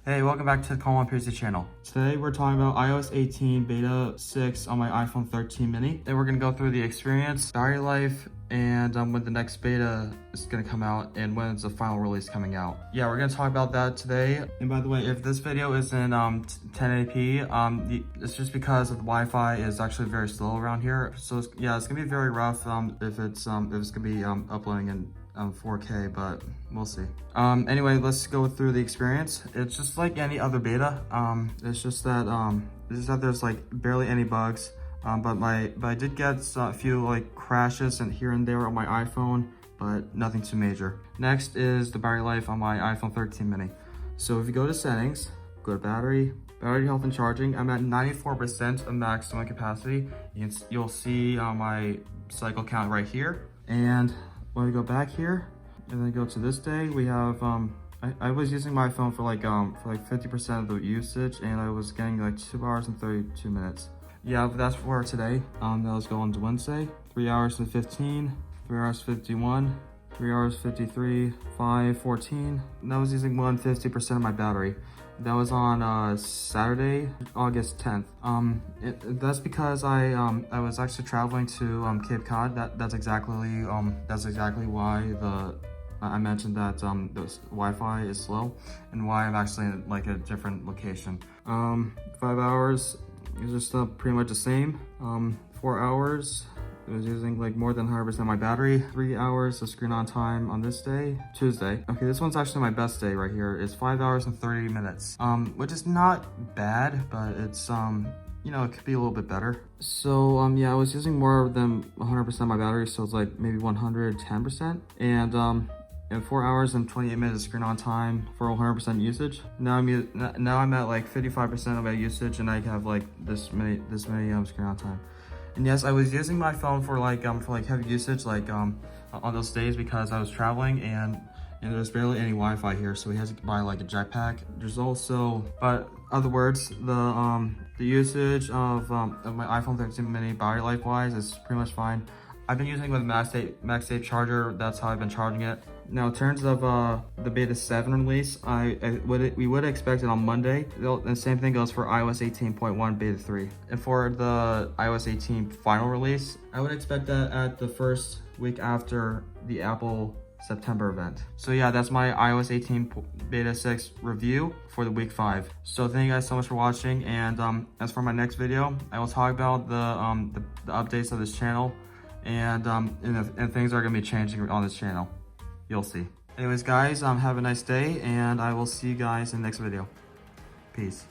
Hey, welcome back to the Colin channel. Today we're talking about iOS 18 Beta 6 on my iPhone 13 mini. And we're gonna go through the experience, battery life, and when the next beta is gonna come out and when it's the final release coming out. Yeah, we're gonna talk about that today. And by the way, if this video is in 1080p, it's just because the Wi-Fi is actually very slow around here. So it's gonna be very rough if it's gonna be uploading in 4K, but we'll see. Anyway, let's go through the experience. It's just like any other beta. It's just that there's like barely any bugs. But I did get a few like crashes and here and there on my iPhone, but nothing too major. Next is the battery life on my iPhone 13 mini. So if you go to settings, go to battery health and charging, I'm at 94% of maximum capacity. You'll see my cycle count right here. And when we go back here and then go to this day, we have I was using my phone for like 50% of the usage, and I was getting like 2 hours and 32 minutes. Yeah, but that's for today. Now let's go on to Wednesday. 3 hours and 15, 3 hours 51, 3 hours 53, 5, 14. And I was using 150% of my battery. That was on Saturday, August 10th. That's because I was actually traveling to Cape Cod. That's exactly why I mentioned that the Wi-Fi is slow and why I'm actually in like a different location. 5 hours is just pretty much the same. 4 hours. I was using like more than 100% of my battery. 3 hours of screen on time on this day, Tuesday. Okay, this one's actually my best day right here. It's 5 hours and 30 minutes, which is not bad, but it's, you know, it could be a little bit better. So, yeah, I was using more than 100% of my battery, so it's like maybe 110%. And 4 hours and 28 minutes of screen on time for 100% usage. Now I'm at like 55% of my usage, and I have like this many screen on time. And yes, I was using my phone for like heavy usage, like on those days because I was traveling and there's barely any Wi-Fi here, so we had to buy like a jetpack. There's also, but other words, the usage of my iPhone 13 mini battery life wise is pretty much fine. I've been using it with MagSafe charger. That's how I've been charging it. Now, in terms of the Beta 7 release, we would expect it on Monday. The same thing goes for iOS 18.1 Beta 3. And for the iOS 18 final release, I would expect that at the first week after the Apple September event. So yeah, that's my iOS 18 Beta 6 review for the week 5. So thank you guys so much for watching. And as for my next video, I will talk about the updates of this channel. And things are gonna be changing on this channel. You'll see. Anyways, guys, have a nice day, and I will see you guys in the next video. Peace.